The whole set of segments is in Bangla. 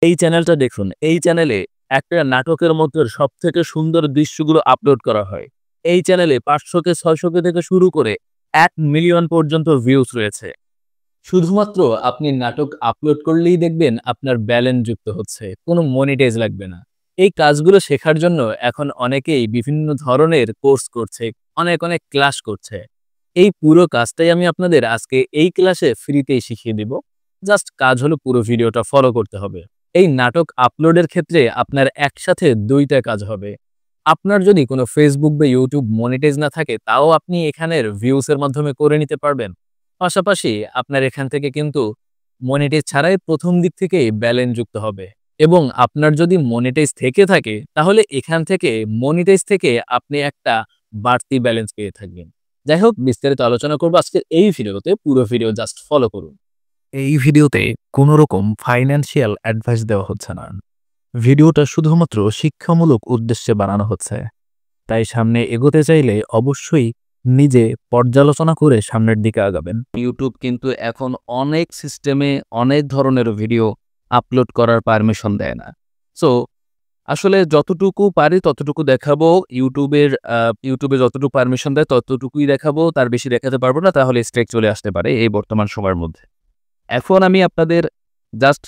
এই চ্যানেলটা দেখুন। এই চ্যানেলে একটা নাটকের মধ্যে সবথেকে সুন্দর দৃশ্যগুলো আপলোড করা হয়। এই চ্যানেলে ৫০০ কে ৬০০ কে থেকে শুরু করে ১ মিলিয়ন পর্যন্ত ভিউজ রয়েছে। শুধুমাত্র আপনি নাটক আপলোড করলেই দেখবেন আপনার ব্যালেন্স যুক্ত হচ্ছে। কোনো মনিটাইজ লাগবে না। এই কাজগুলো শেখার জন্য এখন অনেকেই বিভিন্ন ধরনের কোর্স করছে, অনেক ক্লাস করছে। এই পুরো কাজটাই আমি আপনাদের আজকে এই ক্লাসে ফ্রিতেই শিখিয়ে দিব। জাস্ট কাজ হলো পুরো ভিডিওটা ফলো করতে হবে। এই নাটক আপলোডের ক্ষেত্রে আপনার একসাথে ২ টা কাজ হবে। আপনার যদি কোনো Facebook বা YouTube মনিটাইজ না থাকে, তাও আপনি এখানের ভিউজ এর মাধ্যমে করে নিতে পারবেন। পাশাপাশি আপনার এখান থেকে কিন্তু মনিটাইজ ছাড়াই ১ম দিক থেকেই ব্যালেন্স যুক্ত হবে এবং আপনার যদি মনিটাইজ থেকে থাকে, তাহলে এখান থেকে মনিটাইজ থেকে আপনি একটা বাড়তি ব্যালেন্স পেয়ে থাকবেন। যাই হোক, বিস্তারিত আলোচনা করব আজকের এই ভিডিওতে। পুরো ভিডিও জাস্ট ফলো করুন। এই ভিডিওতে কোনো রকম ফাইন্যান্সিয়াল অ্যাডভাইস দেওয়া হচ্ছে না। ভিডিওটা শুধুমাত্র শিক্ষামূলক উদ্দেশ্যে বানানো হচ্ছে। তাই সামনে এগোতে চাইলে অবশ্যই নিজে পর্যালোচনা করে সামনের দিকে আগাবেন। YouTube কিন্তু এখন অনেক সিস্টেমে অনেক ধরনের ভিডিও আপলোড করার পারমিশন দেয় না। সো আসলে যতটুকু পারি ততটুকু দেখাবো। YouTube এ যতটুকু পারমিশন দেয় ততটুকুই দেখাবো। তার বেশি দেখাতে পারবো না, তাহলে স্ট্রাইক চলে আসতে পারে এই বর্তমান সময়ের মধ্যে। এখন আমি আপনাদের জাস্ট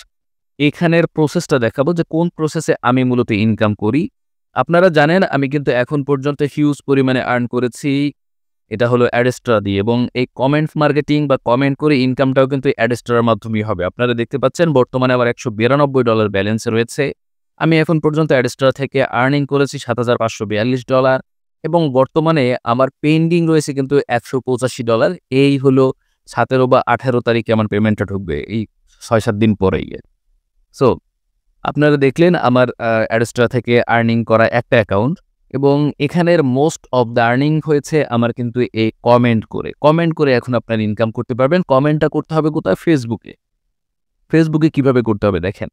এখানের প্রসেসটা দেখাবো যে কোন প্রসেসে আমি মূলত ইনকাম করি। আপনারা জানেন আমি কিন্তু এখন পর্যন্ত হিউজ পরিমাণে আর্ন করেছি। এটা হলো অ্যাডস্ট্রা দিয়ে, এবং এই কমেন্ট মার্কেটিং বা কমেন্ট করে ইনকামটাও কিন্তু অ্যাডস্ট্রার মাধ্যমেই হবে। আপনারা দেখতে পাচ্ছেন বর্তমানে আমার $১৯২ ব্যালেন্স রয়েছে। আমি এখন পর্যন্ত অ্যাডস্ট্রা থেকে আর্নিং করেছি $৭৫৪২ এবং বর্তমানে আমার পেন্ডিং রয়েছে কিন্তু $১৮৫। এই হলো ১৭ বা ১৮ তারিখে আমার পেমেন্টটা ঢুকবে, এই ৬-৭ দিন পরেই। সো আপনারা দেখলেন আমার অ্যাডস্ট্রা থেকে আর্নিং করা একটা অ্যাকাউন্ট, এবং এখানের মোস্ট অফ দ্য আর্নিং হয়েছে আমার কিন্তু এই কমেন্ট করে এখন আপনারা ইনকাম করতে পারবেন। কমেন্টটা করতে হবে কোথায়? ফেসবুকে কিভাবে করতে হবে দেখেন।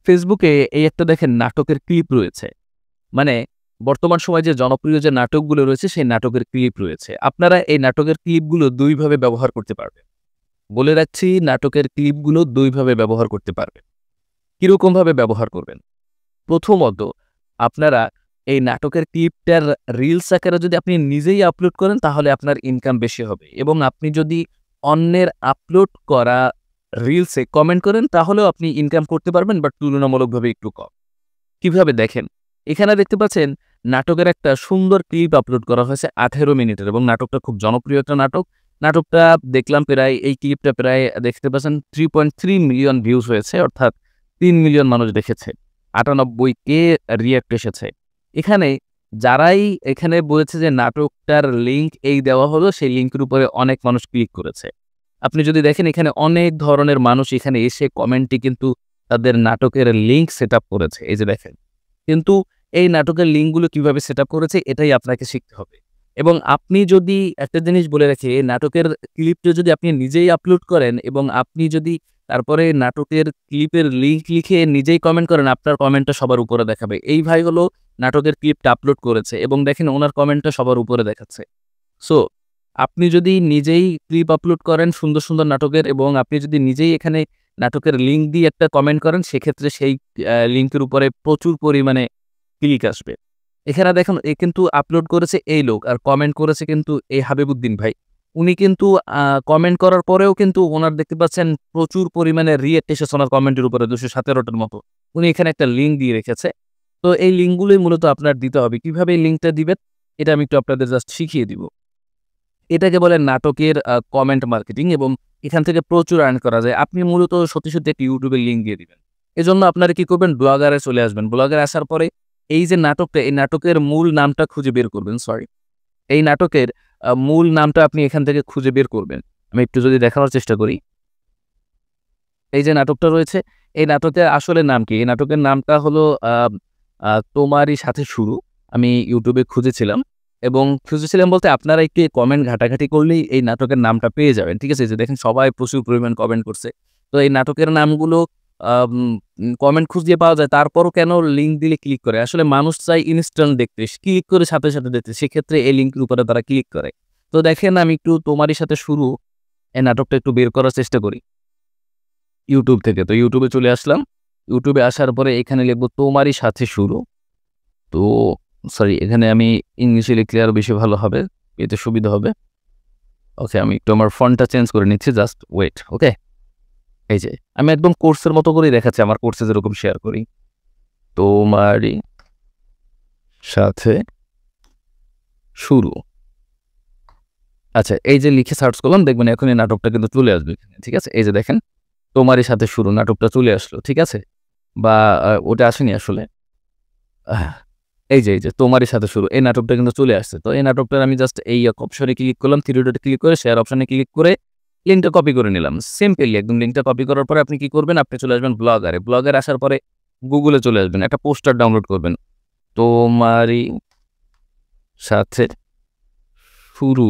ফেসবুকে এই একটা দেখেন নাটকের ক্লিপ রয়েছে। মানে বর্তমান সময়ে যে জনপ্রিয় যে নাটকগুলো রয়েছে সেই নাটকের ক্লিপ রয়েছে। আপনারা এই নাটকের ক্লিপগুলো ২ ভাবে ব্যবহার করতে পারবেন। বলে রাখছি, নাটকের ক্লিপগুলো ২ ভাবে ব্যবহার করতে পারবেন। কিরকমভাবে ব্যবহার করবেন? প্রথমত, আপনারা এই নাটকের ক্লিপটার রিলস আকারে যদি আপনি নিজেই আপলোড করেন, তাহলে আপনার ইনকাম বেশি হবে, এবং আপনি যদি অন্যের আপলোড করা রিলসে কমেন্ট করেন, তাহলেও আপনি ইনকাম করতে পারবেন, বাট তুলনামূলকভাবে একটু কম। কিভাবে দেখেন? এখানে দেখতে পাচ্ছেন নাটকের একটা সুন্দর ক্লিপ আপলোড করা হয়েছে ১৮ মিনিটের, এবং নাটকটা খুব জনপ্রিয় একটা নাটক। নাটকটা দেখলাম প্রায়, এই ক্লিপটা প্রায় দেখতে পাচ্ছেন ৩.৩ মিলিয়ন ভিউজ হয়েছে, অর্থাৎ ৩ মিলিয়ন মানুষ দেখেছে। ৯৮K রিঅ্যাক্ট এসেছে। এখানে যারাই এখানে বলেছে যে নাটকটার লিঙ্ক এই দেওয়া হলো, সেই লিঙ্কের উপরে অনেক মানুষ ক্লিক করেছে। আপনি যদি দেখেন এখানে অনেক ধরনের মানুষ এখানে এসে কমেন্টে কিন্তু তাদের নাটকের লিঙ্ক সেটআপ করেছে। এই যে দেখেন। কিন্তু এই নাটকের লিঙ্কগুলো কিভাবে সেটআপ করেছে এটাই আপনাকে শিখতে হবে। এবং আপনি যদি একটা জিনিস বলে রাখি, এই নাটকের ক্লিপটা যদি আপনি নিজেই আপলোড করেন এবং আপনি যদি তারপরে নাটকের ক্লিপের লিঙ্ক লিখে নিজেই কমেন্ট করেন, আপনার কমেন্টটা সবার উপরে দেখাবে। এই ভাই হলো নাটকের ক্লিপটা আপলোড করেছে এবং দেখেন ওনার কমেন্টটা সবার উপরে দেখাচ্ছে। সো আপনি যদি নিজেই ক্লিপ আপলোড করেন সুন্দর নাটকের, এবং আপনি যদি নিজেই এখানে নাটকের লিঙ্ক দিয়ে একটা কমেন্ট করেন, সেক্ষেত্রে সেই লিঙ্কের উপরে প্রচুর পরিমাণে ক্লিক আসবে। এখানে দেখুন, এ কিন্তু আপলোড করেছে এই লোক, আর কমেন্ট করেছে কিন্তু এই হাবিবুদ্দিন ভাই। উনি কিন্তু কমেন্ট করার পরেও কিন্তু ওনার দেখতে পাচ্ছেন প্রচুর পরিমাণে রিঅ্যাক্ট এসেছে ওনার কমেন্টের উপরে, ২১৭টার মতো। উনি এখানে একটা লিঙ্ক দিয়ে রেখেছে। তো এই লিঙ্কগুলোই মূলত আপনার দিতে হবে। কিভাবে এই লিঙ্কটা দিবেন এটা আমি একটু আপনাদের জাস্ট শিখিয়ে দিব। এটাকে বলে নাটকের কমেন্ট মার্কেটিং, এবং এখান থেকে প্রচুর আর্ন করা যায়। আপনি মূলত সত্যি একটা ইউটিউবের লিঙ্ক দিয়ে দিবেন। এজন্য আপনারা কি করবেন? ব্লগারে চলে আসবেন। ব্লগারে আসার পরে এই যে নাটকটা, এই নাটকের মূল নামটা খুঁজে বের করবেন। এই নাটকের মূল নামটা আপনি এখান থেকে খুঁজে বের করবেন। আমি একটু যদি দেখানোর চেষ্টা করি। এই যে নাটকটা রয়েছে, এই নাটকের আসলে নাম কি? এই নাটকের নামটা হলো আ আ তোমারই সাথে শুরু। আমি ইউটিউবে খুঁজেছিলাম বলতে আপনারা একটু কমেন্ট ঘাটাঘাটি করলেই এই নাটকের নামটা পেয়ে যাবেন। ঠিক আছে? যে দেখেন সবাই প্রচুর পরিমাণ কমেন্ট করছে। তো এই নাটকের নামগুলো আম কমেন্ট খুঁজে পাওয়া যায়। তারপরও কেন লিঙ্ক দিলে ক্লিক করে? আসলে মানুষ চায় ইনস্ট্যান্ট দেখতে। ক্লিক করে সাথে দেখতে। সেক্ষেত্রে এই লিঙ্কের উপরে তারা ক্লিক করে। তো দেখেন আমি একটু তোমারই সাথে শুরু, এই নাটকটা একটু বের করার চেষ্টা করি YouTube থেকে। তো YouTube এ চলে আসলাম। ইউটিউবে আসার পরে এখানে লিখবো তোমারই সাথে শুরু। তো সরি, এখানে আমি ইংলিশে লিখলে আরো বেশি ভালো হবে, এতে সুবিধা হবে। ওকে, আমি একটু আমার ফন্টটা চেঞ্জ করে নিচ্ছি, জাস্ট ওয়েট। ওকে, এই যে আমি একদম কোর্সের মতো করেই দেখাচ্ছি, আমার কোর্সে যেরকম শেয়ার করি। তোমারই সাথে শুরু। আচ্ছা, এই যে লিখে সার্চ করলাম, দেখবেন এখন এই নাটকটা কিন্তু চলে আসবে। ঠিক আছে, এই যে দেখেন তোমারই সাথে শুরু নাটকটা চলে আসলো। ঠিক আছে, বা ওটা আসেনি আসলে। এই যে তোমারই সাথে শুরু, এই নাটকটা কিন্তু চলে আসছে। তো এই নাটকটার আমি জাস্ট এই অপশনে ক্লিক করলাম, থ্রি ডটে ক্লিক করে শেয়ার অপশনে ক্লিক করে লিঙ্কটা কপি করে নিলাম। সিম্পলি একদম লিঙ্কটা কপি করার পরে আপনি কি করবেন, আপনি চলে আসবেন ব্লগারে। ব্লগারে আসার পরে গুগলে চলে আসবেন, একটা পোস্টার ডাউনলোড করবেন, তোমারই সাথে শুরু।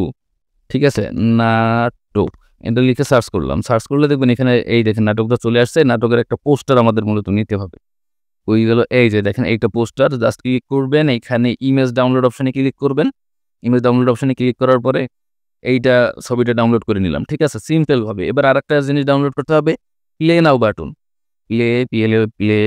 ঠিক আছে, নাটক, এটা লিখে সার্চ করলাম। সার্চ করলে দেখবেন এখানে এই দেখেন নাটকটা চলে আসছে। নাটকের একটা পোস্টার আমাদের মূলত নিতে হবে। ওই গেল, এই যে দেখেন এইটা পোস্টার, জাস্ট ক্লিক করবেন, এখানে ইমেজ ডাউনলোড অপশনে ক্লিক করবেন। ইমেজ ডাউনলোড অপশনে ক্লিক করার পরে এইটা ছবিটা ডাউনলোড করে নিলাম। ঠিক আছে, সিম্পল ভাবে। এবার আরেকটা জিনিস ডাউনলোড করতে হবে, প্লে নাও বাটন। প্লে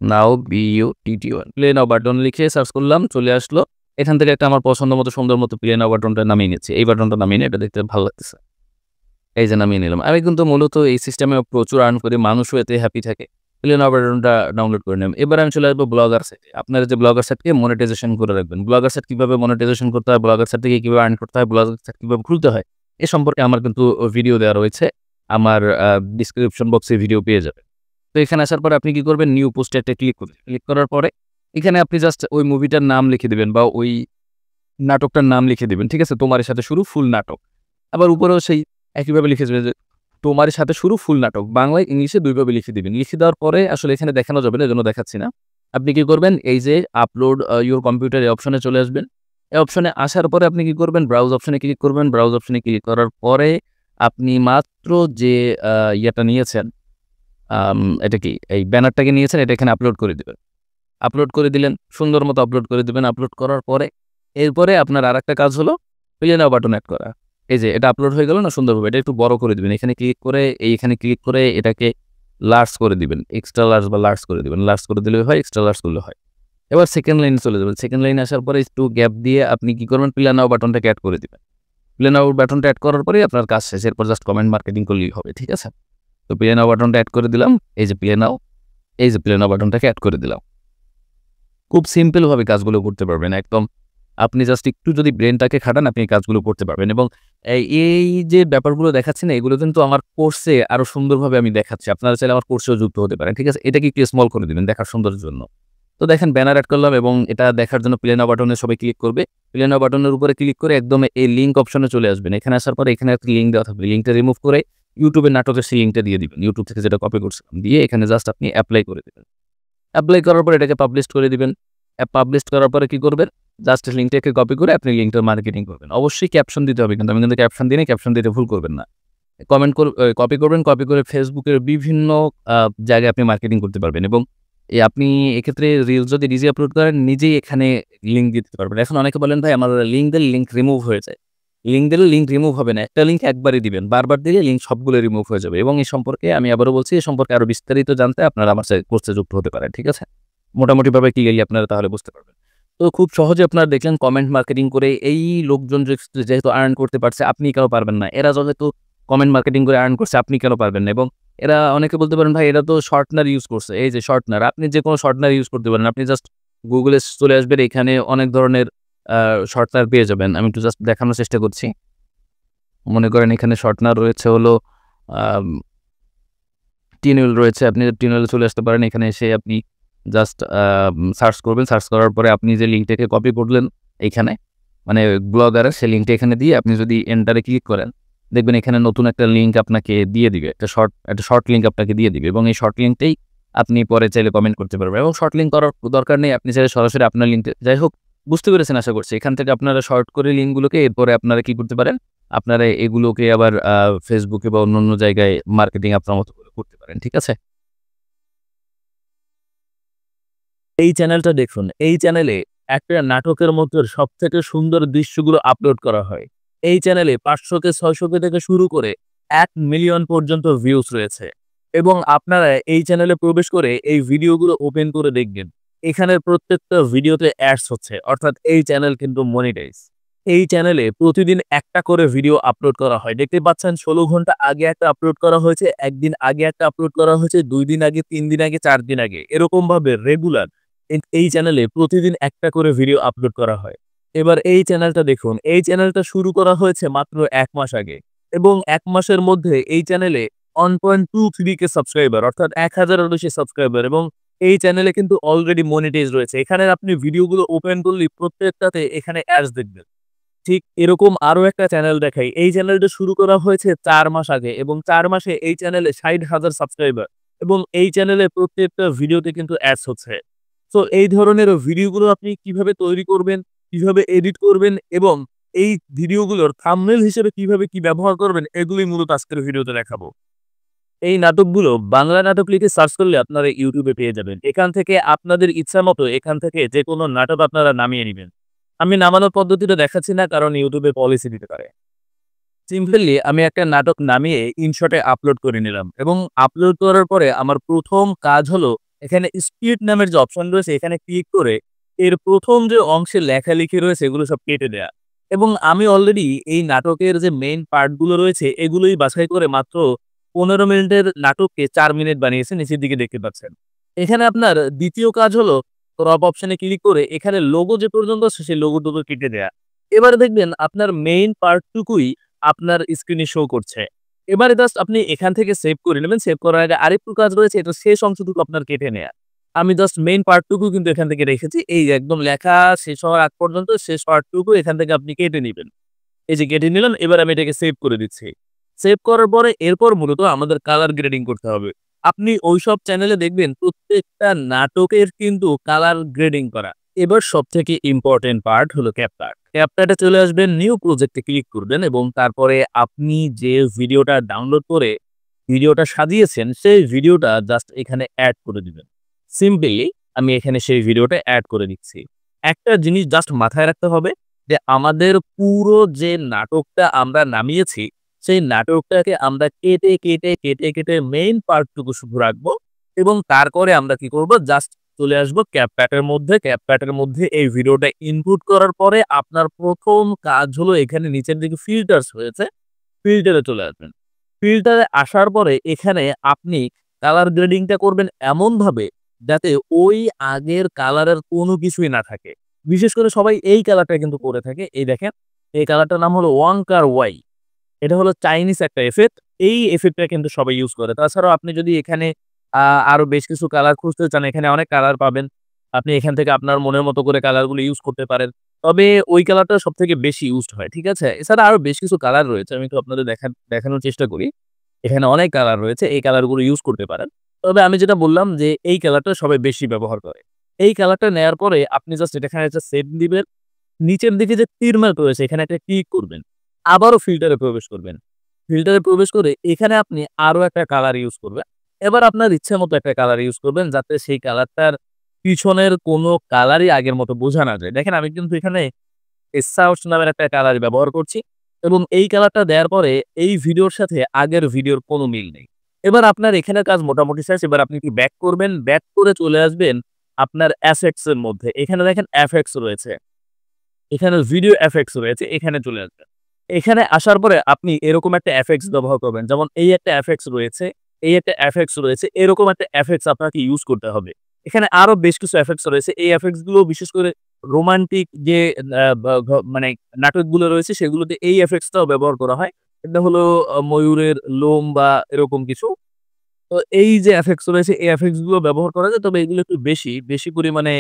নাও BUTT1, প্লে নাও বাটন লিখে সার্চ করলাম, চলে আসলো। এখান থেকে একটা আমার পছন্দ মতো সুন্দর মতো প্লে নাও বাটনটা নামিয়ে নিচ্ছি। এই বাটনটা নামিয়ে নিয়ে এটা দেখতে ভালো লাগতেছে, এই যে নামিয়ে নিলাম। আমি কিন্তু মূলত এই সিস্টেমে প্রচুর আর্ন করি, মানুষও এতে হ্যাপি থাকে। প্লে নাও বাটনটা ডাউনলোড করে নিলাম। এবার আমি চলে আসবো ব্লগার সাইটে। আপনারা যে ব্লগার সাইটকে মনিটাইজেশন করে রাখবেন, ব্লগার সাইট কীভাবে মনিটাইজেশন করতে হয়, ব্লগার সাইট থেকে কীভাবে আর্ন করতে হয়, ব্লগার সাইট কীভাবে খুলতে হয়, এ সম্পর্কে আমার কিন্তু ভিডিও দেওয়া রয়েছে। আমার ডিসক্রিপশন বক্সে ভিডিও পেয়ে যাবে। তো এখানে আসার পরে আপনি কি করবেন, নিউ পোস্টে একটা ক্লিক করবেন। ক্লিক করার পরে এখানে আপনি জাস্ট ওই মুভিটার নাম লিখে দেবেন বা ওই নাটকটার নাম লিখে দেবেন। ঠিক আছে, তোমার সাথে শুরু ফুল নাটক। আবার উপরেও সেই একইভাবে লিখে দেবেন যে তোমার সাথে শুরু ফুল নাটক, বাংলায় ইংলিশে দুইভাবে লিখে দিবেন। লিখে দেওয়ার পরে আসলে এখানে দেখানো যাবে না, এজন্য দেখাচ্ছি না। আপনি কি করবেন, এই যে আপলোড ইউর কম্পিউটার এই অপশনে চলে আসবেন। এই অপশনে আসার পরে আপনি কি করবেন, ব্রাউজ অপশনে ক্লিক করবেন। ব্রাউজ অপশনে ক্লিক করার পরে আপনি মাত্র যে ইয়েটা নিয়েছেন, এটা কি এই ব্যানারটাকে নিয়েছেন, এটা এখানে আপলোড করে দিবেন। আপলোড করে দিলেন, সুন্দর মতো আপলোড করে দিবেন। আপলোড করার পরে এরপরে আপনার আরেকটা কাজ হলো প্লে নাও বাটন অ্যাড করা। এই যে এটা আপলোড হয়ে গেল না সুন্দরভাবে, এটা একটু বড় করে দিবেন। এখানে ক্লিক করে এইখানে ক্লিক করে এটাকে লার্জ করে দিবেন, এক্সট্রা লার্জ বা লার্জ করে দিবেন। লার্জ করে দিলে হয়, এক্সট্রা লার্জ করলে হয়। এবার সেকেন্ড লাইনে চলে যাবেন। সেকেন্ড লাইনে আসার পরে একটু গ্যাপ দিয়ে আপনি কি করবেন, প্লে নাও বাটনটাকে অ্যাড করে দিবেন। প্লে নাও বাটনটা অ্যাড করার পরেই আপনার কাজ শেষ। এরপর জাস্ট কমেন্ট মার্কেটিং করলেই হবে। ঠিক আছে, তো প্লে নাও বাটনটা অ্যাড করে দিলাম। এই যে প্লে নাও, এই যে প্লে নাও বাটনটাকে অ্যাড করে দিলাম। খুব সিম্পলভাবে কাজগুলো করতে পারবেন একদম। আপনি জাস্ট একটু যদি ব্রেনটাকে খাটান, আপনি এই কাজগুলো করতে পারবেন। এবং এই যে ব্যাপারগুলো দেখাচ্ছি না, এগুলো কিন্তু আমার কোর্সে আরো সুন্দরভাবে আমি দেখাচ্ছি। আপনারা চাইলে আমার কোর্সেও যুক্ত হতে পারেন। ঠিক আছে, এটাকে একটু স্মল করে দিবেন দেখার সুন্দরের জন্য। তো দেখেন ব্যানার অ্যাড করলাম এবং এটা দেখার জন্য প্লে নাও বাটনে সবাই ক্লিক করবে। প্লে নাও বাটনের উপরে ক্লিক করে একদম এই লিঙ্ক অপশনে চলে আসবেন। এখানে আসার পরে এখানে একটা লিঙ্ক দেওয়া থাকবে, লিঙ্কটা রিমুভ করে ইউটিউবের নাটকের সেই লিঙ্কটা দিয়ে দিবেন। ইউটিউব থেকে যেটা কপি করছিলাম দিয়ে এখানে জাস্ট আপনি অ্যাপ্লাই করে দেবেন। অ্যাপ্লাই করার পর এটাকে পাবলিশ করে দিবেন। পাবলিশ করার পরে কি করবেন, জাস্ট লিঙ্কটাকে কপি করে আপনি লিঙ্কটার মার্কেটিং করবেন। অবশ্যই ক্যাপশন দিতে হবে, কিন্তু আমি কিন্তু ক্যাপশন দিই না, ক্যাপশন দিতে ভুল করবেন না। কপি করবেন, কপি করে ফেসবুকের বিভিন্ন জায়গায় আপনি মার্কেটিং করতে পারবেন। এবং আপনি এক্ষেত্রে রিলস যদি নিজে আপলোড করেন, নিজেই এখানে লিঙ্ক দিতে পারবেন। এখন অনেকে বলেন ভাই আমার লিঙ্ক দিলে লিঙ্ক রিমুভ হয়ে যায়। লিঙ্ক দিলে লিঙ্ক রিমুভ হবে না, একটা লিঙ্ক একবারই দিবেন, বারবার দিলে লিঙ্ক সবগুলো রিমুভ হয়ে যাবে। এবং এই সম্পর্কে আমি আবারও বলছি, এই সম্পর্কে আরো বিস্তারিত জানতে আপনারা আমার কোর্সে যুক্ত হতে পারেন। ঠিক আছে, মোটামুটিভাবে কি আপনারা তাহলে বুঝতে পারবেন। তো খুব সহজে আপনারা দেখলেন কমেন্ট মার্কেটিং করে এই লোকজন যেহেতু আর্ন করতে পারছে, আপনি কেন পারবেন না? এরা যেহেতু কমেন্ট মার্কেটিং করে আর্ন করছে, আপনি কেন পারবেন না? এবং এরা অনেকে বলতে পারেন ভাই এরা তো শর্টনার ইউজ করছে। এই যে শর্টনার, আপনি যে কোনো শর্টনার ইউজ করতে পারেন। আপনি জাস্ট গুগলে চলে আসবেন, এখানে অনেক ধরনের শর্টনার পেয়ে যাবেন। আমি একটু জাস্ট দেখানোর চেষ্টা করছি। মনে করেন এখানে শর্টনার রয়েছে হলো টিনুয়েল রয়েছে। আপনি টিনুয়েলে চলে আসতে পারেন। এখানে এসে আপনি জাস্ট সার্চ করবেন। সার্চ করার পরে আপনি যে লিঙ্কটাকে কপি করলেন এইখানে, মানে ব্লগারের সেই লিঙ্কটা এখানে দিয়ে আপনি যদি এন্টারে ক্লিক করেন, দেখবেন এখানে নতুন একটা লিঙ্ক আপনাকে দিয়ে দিবে, একটা শর্ট লিঙ্ক আপনাকে দিয়ে দিবে। এবং এই শর্ট লিঙ্কটাই আপনি পরে চাইলে কমেন্ট করতে পারবেন। এবং শর্ট লিঙ্ক করার দরকার নেই, আপনি চাইলে সরাসরি আপনার লিঙ্কটা, যাই হোক বুঝতে পেরেছেন আশা করছি। এখান থেকে আপনারা শর্ট করে লিঙ্কগুলোকে এরপরে আপনারা কি করতে পারেন, আপনারা এগুলোকে আবার ফেসবুকে বা অন্য জায়গায় মার্কেটিং আপনার মতো করে করতে পারেন। ঠিক আছে, এই চ্যানেলটা দেখুন। এই চ্যানেলে একটা নাটকের মধ্যে সবথেকে সুন্দর দৃশ্যগুলো আপলোড করা হয়। এই চ্যানেলে 500K 600K থেকে শুরু করে 1 মিলিয়ন পর্যন্ত ভিউজ রয়েছে। এবং আপনারা এই চ্যানেলে প্রবেশ করে এই ভিডিওগুলো ওপেন করে দেখবেন। এখানের প্রত্যেকটা ভিডিওতে অ্যাডস হচ্ছে। অর্থাৎ এই চ্যানেল কিন্তু মনিটাইজ। এই চ্যানেলে প্রতিদিন একটা করে ভিডিও আপলোড করা হয়। দেখতে পাচ্ছেন ১৬ ঘন্টা আগে একটা আপলোড করা হয়েছে, ১ দিন আগে একটা আপলোড করা হয়েছে, ২ দিন আগে, ৩ দিন আগে, ৪ দিন আগে। এরকমভাবে রেগুলার এই চ্যানেলে প্রতিদিন একটা করে ভিডিও আপলোড করা হয়। এবার এই চ্যানেলটা দেখুন। এই চ্যানেলটা শুরু করা হয়েছে মাত্র ১ মাস আগে এবং ১ মাসের মধ্যে এই চ্যানেলে 1.23 কে সাবস্ক্রাইবার অর্থাৎ ১,০০০ এর বেশি সাবস্ক্রাইবার এবং এই চ্যানেলে কিন্তু অলরেডি মনিটাইজ রয়েছে। এখানে আপনি ভিডিওগুলো ওপেন করলেই প্রত্যেকটাতে এখানে অ্যাডস দেখবেন। ঠিক এরকম আরো একটা চ্যানেল দেখাই। এই চ্যানেলটা শুরু করা হয়েছে ৪ মাস আগে এবং ৪ মাসে এই চ্যানেলে ৬০,০০০ সাবস্ক্রাইবার এবং এই চ্যানেলে প্রত্যেকটা ভিডিওতে কিন্তু অ্যাডস হচ্ছে। সো এই ধরনের ভিডিওগুলো আপনি কিভাবে তৈরি করবেন, কিভাবে এডিট করবেন এবং এই ভিডিওগুলোর থাম্বনেইল হিসেবে কিভাবে কি ব্যবহার করবেন এগুলোই মূলত আজকের ভিডিওতে দেখাবো। এই নাটকগুলো বাংলা নাটক লিখে সার্চ করলে আপনারা ইউটিউবে পেয়ে যাবেন। এখান থেকে আপনাদের ইচ্ছামতো এখান থেকে যেকোনো নাটক আপনারা নামিয়ে নিবেন। আমি নামানোর পদ্ধতিটা দেখাচ্ছি না কারণ ইউটিউবে পলিসি দিতে পারে। সিম্পলি আমি একটা নাটক নামিয়ে ইনশটে আপলোড করে নিলাম এবং আপলোড করার পরে আমার ১ম কাজ হলো এখানে স্পিড নামের যে অপশন রয়েছে এখানে ক্লিক করে এর ১ম যে অংশে লেখালেখি রয়েছে এগুলো সব কেটে দেয়া। এবং আমি অলরেডি এই নাটকের যে মেইন পার্ট গুলো রয়েছে এগুলোই বাছাই করে মাত্র ১৫ মিনিটের নাটককে ৪ মিনিট বানিয়েছে নিচের দিকে দেখতে পাচ্ছেন। এখানে আপনার ২য় কাজ হলো ক্রপ অপশনে ক্লিক করে এখানে লোগো যে পর্যন্ত আছে সেই লোগোটুকু কেটে দেয়া। এবারে দেখবেন আপনার মেইন পার্টটুকুই আপনার স্ক্রিনে শো করছে। এবারে জাস্ট আপনি এখান থেকে সেভ করে নেবেন। সেভ করার আগে আরেকটু কাজ রয়েছে এটা শেষ অংশটুকু আপনার কেটে নেয়া। আমি জাস্ট মেইন পার্টটুকু কিন্তু এখান থেকে রেখেছি। এই যে একদম লেখা শেষ হওয়ার আগ পর্যন্ত শেষ পার্টটুকু এখান থেকে আপনি কেটে নিবেন। এই যে কেটে নিলাম এবার আমি এটাকে সেভ করে দিচ্ছি। সেভ করার পরে এরপর মূলত আমাদের কালার গ্রেডিং করতে হবে। আপনি ঐসব চ্যানেলে দেখবেন প্রত্যেকটা নাটকের কিন্তু কালার গ্রেডিং করা। এবার সবথেকে ইম্পোর্টেন্ট পার্ট হলো ক্যাপকাট। ক্যাপকাটে চলে আসবেন, নিউ প্রজেক্টে ক্লিক করবেন এবং তারপরে আপনি যে ভিডিওটা ডাউনলোড করে ভিডিওটা সাজিয়েছেন সেই ভিডিওটা জাস্ট এখানে এড করে দিবেন। সিম্পলি আমি এখানে সেই ভিডিওটা এড করে দিচ্ছি। একটা জিনিস জাস্ট মাথায় রাখতে হবে যে আমাদের পুরো যে নাটকটা আমরা নামিয়েছি সেই নাটকটাকে আমরা কেটে মেইন পার্টটুকু শুধু রাখবো এবং তারপরে আমরা কি করব জাস্ট চলে আসবো ক্যাপকাটের মধ্যে। ক্যাপকাটের মধ্যে এই ভিডিওটা ইনপুট করার পরে আপনার ১ম কাজ হলো এখানে নিচের দিকে ফিল্টারস হয়েছে, ফিল্টারে চলে আসবেন। ফিল্টারে আসার পরে এখানে আপনি কালার গ্রেডিংটা করবেন এমনভাবে যাতে ওই আগের কালারের কোনো কিছুই না থাকে। বিশেষ করে সবাই এই কালারটা কিন্তু করে থাকে। এই দেখেন, এই কালারটার নাম হলো ওয়াংকার ওয়াই। এটা হলো চাইনিজ একটা ইফেক্ট। এই ইফেক্টটা কিন্তু সবাই ইউজ করে। তাছাড়াও আপনি যদি এখানে আ আরো বেশ কিছু কালার খুঁজতে চান, এখানে অনেক কালার পাবেন। আপনি এখান থেকে আপনার মনের মতো করে কালারগুলো ইউজ করতে পারেন। তবে ওই কালারটা সবথেকে বেশি ইউজড হয়। ঠিক আছে? এছাড়া আরো বেশ কিছু কালার রয়েছে। আমি একটু আপনাদের দেখানোর চেষ্টা করি। এখানে অনেক কালার রয়েছে। এই কালারগুলো ইউজ করতে পারেন। তবে আমি যেটা বললাম যে এই কালারটা সবাই বেশি ব্যবহার করে। এই কালারটা নেয়ার পরে আপনি জাস্ট এখানে একটা সেভ দিবেন। নিচের দিকে যে তীর মার্ক রয়েছে এখানে একটা ক্লিক করবেন। আবারও ফিল্টারে প্রবেশ করবেন। ফিল্টারে প্রবেশ করে এখানে আপনি আরো একটা কালার ইউজ করবেন। এবার আপনার ইচ্ছামতো একটা কালার ইউজ করবেন যাতে সেই কালারটার পিছনের কোনো কালারই আগের মতো বোঝা না যায়। দেখেন আমি কিন্তু এখানে এসাউস নামের একটা কালার ব্যবহার করছি এবং এই কালারটা দেওয়ার পরে এই ভিডিওর সাথে আগের ভিডিওর কোনো মিল নেই। এবার আপনার এখানে কাজ মোটামুটি শেষ। এবার আপনি কি ব্যাক করবেন, ব্যাক করে চলে আসবেন আপনার অ্যাফেক্টস এর মধ্যে। এখানে দেখেন এফেক্টস রয়েছে। এখানে ভিডিও এফেক্টস রয়েছে, এখানে চলে আসবেন। এখানে আসার পরে আপনি এরকম একটা এফেক্টস ব্যবহার করবেন। যেমন এই একটা এফেক্টস রয়েছে, এই একটা এফেক্টস রয়েছে। এরকম একটা এফেক্টস আপনাকে ইউজ করতে হবে। এখানে আরো বেশ কিছু এফেক্টস রয়েছে। এই এফেক্টস গুলো বিশেষ করে রোমান্টিক যে মানে নাটকগুলো রয়েছে সেগুলোতে এই এফেক্টসটাও ব্যবহার করা হয়। এটা হলো ময়ূরের লোম বা এরকম কিছু। তো এই যে এফেক্টস রয়েছে এই এফেক্টস গুলো ব্যবহার করা যায়। তবে এগুলো একটু বেশি পরিমাণে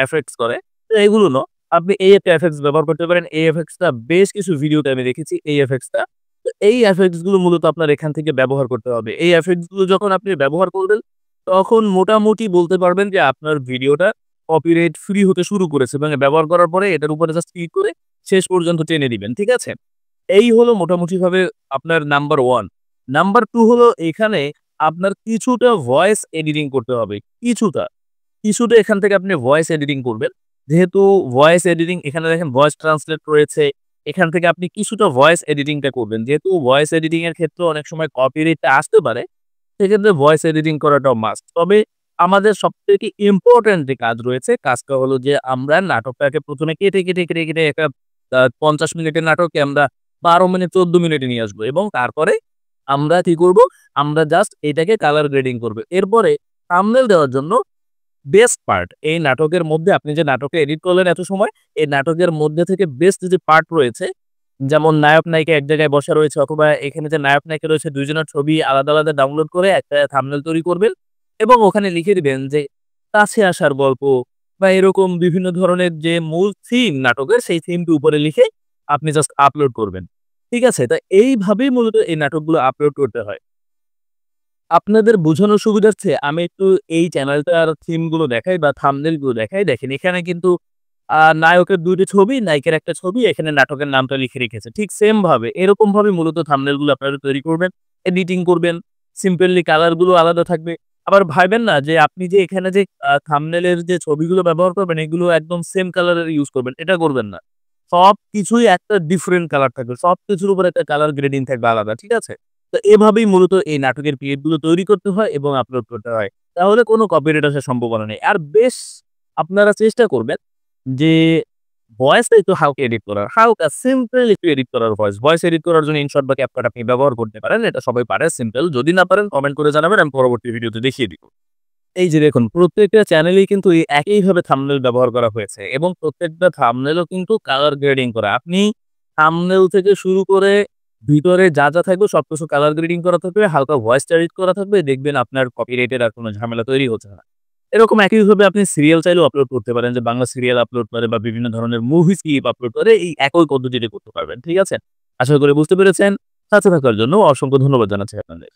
এফেক্টস করে। তো এগুলো না। আপনি এই একটা এফেক্টস ব্যবহার করতে পারেন। এই এফেক্টসটা বেশ কিছু ভিডিওতে আমি দেখেছি এই এফেক্টসটা। তো এই এফেক্টস গুলো মূলত আপনার এখান থেকে ব্যবহার করতে হবে। এই এফেক্টস গুলো যখন আপনি ব্যবহার করবেন, তখন মোটামুটি বলতে পারবেন যে আপনার ভিডিওটা কপিরাইট ফ্রি হতে শুরু করেছে এবং ব্যবহার করার পরে এটার উপরে জাস্ট ক্লিক করে শেষ পর্যন্ত টেনে দিবেন। ঠিক আছে? এই হলো মোটামুটিভাবে আপনার নাম্বার 1। নাম্বার 2 হলো এখানে আপনার কিছুটা ভয়েস এডিটিং করতে হবে। কিছুটা এখান থেকে আপনি ভয়েস এডিটিং করবেন। যেহেতু ভয়েস এডিটিং এখানে দেখেন ভয়েস ট্রান্সলেট রয়েছে। এখান থেকে আপনি কিছুটা ভয়েস এডিটিংটা করবেন। যেহেতু ভয়েস এডিটিং এর ক্ষেত্রে অনেক সময় কপিরাইটটা আসতে পারে। সেক্ষেত্রে ভয়েস এডিটিং করাটাও মাস্ট। তবে আমাদের সবথেকে ইম্পোর্টেন্ট যে কাজ রয়েছে, কাজটা হলো যে আমরা নাটকটাকে ১ম এ কেটে একটা ৫০ মিনিটের নাটককে আমরা ১২ মিনিট ১৪ মিনিটে নিয়ে আসবো এবং তারপরে আমরা কি করব? আমরা জাস্ট এটাকে কালার গ্রেডিং করব। এরপরে থাম্বনেল দেওয়ার জন্য বেস্ট পার্ট এই নাটকের মধ্যে আপনি যে নাটকে এডিট করলেন এত সময়, এই নাটকের মধ্যে থেকে বেস্ট যে পার্ট রয়েছে, যেমন নায়ক-নায়িকা এক জায়গায় বসা রয়েছে অথবা এখানে যে নায়ক-নায়িকা রয়েছে ২ জনের ছবি আলাদা ডাউনলোড করে একটা থাম্বনেল তৈরি করবেন এবং ওখানে লিখে দিবেন যে কাছে আসার গল্প বা এরকম বিভিন্ন ধরনের যে মূল থিম নাটকের সেই থিমটি উপরে লিখে আপনি জাস্ট আপলোড করবেন। ঠিক আছে? তো এইভাবেই মূলত এই নাটকগুলো আপলোড করতে হয়। আপনাদের বোঝানোর সুবিধার্থে আমি একটু এই চ্যানেলটার থিম গুলো দেখাই বা থাম্বনেইল গুলো দেখাই। দেখেন এখানে কিন্তু নায়কের ২ টি ছবি, নায়িকার একটা ছবি, এখানে নাটকের নামটা লিখে রেখেছে। ঠিক সেম ভাবে এরকম ভাবে মূলত থাম্বনেইল গুলো আপনারা তৈরি করবেন, এডিটিং করবেন। সিম্পলি কালার গুলো আলাদা থাকবে। আবার ভাইবেন না যে আপনি যে এখানে যে থাম্বনেইল এর যে ছবিগুলো ব্যবহার করবেন এগুলো একদম সেম কালারের ইউস করবেন। এটা করবেন না। সবকিছুই একটা ডিফারেন্ট কালার থাকবে। সবকিছুর উপরে একটা কালার গ্রেডিং থাকবে আলাদা। ঠিক আছে? তো এভাবেই মূলত এই নাটকের পিএফ গুলো তৈরি করতে হয় এবং আপলোড করতে হয়। তাহলে কোনো কপিরাইট আসার সম্ভাবনা নেই। আর বেশ আপনারা চেষ্টা করবেন যে ভয়েসটা একটু হালকা এডিট করার। হালকা সিম্পল একটু এডিট করার ভয়েস। ভয়েস এডিট করার জন্য InShot বা CapCut আপনি ব্যবহার করতে পারেন। এটা সবাই পারে সিম্পল। যদি না পারেন কমেন্ট করে জানাবেন আমি পরবর্তী ভিডিওতে দেখিয়ে দিব। এই যে দেখুন প্রত্যেকটা চ্যানেলেই কিন্তু এই একইভাবে থাম্বনেইল ব্যবহার করা হয়েছে এবং প্রত্যেকটা থাম্বনেইলও কিন্তু কালার গ্রেডিং করা। আপনি থাম্বনেইল থেকে শুরু করে ভিতরে যা থাকবে সবকিছু কালার গ্রেডিং করা থাকবে, হালকা ভয়েসটা এডিট করা থাকবে। দেখবেন আপনার কপিরাইটের আর কোনো ঝামেলা তৈরি হচ্ছে না। এরকম একইভাবে আপনি সিরিয়াল চাইলেও আপলোড করতে পারেন যে বাংলা সিরিয়াল আপলোড করে বা বিভিন্ন ধরনের মুভি ক্লিপ আপলোড করে এই একই পদ্ধতিতে করতে পারবেন। ঠিক আছে? আশা করি বুঝতে পেরেছেন। সাথে থাকার জন্য অসংখ্য ধন্যবাদ জানাচ্ছি আপনাদের।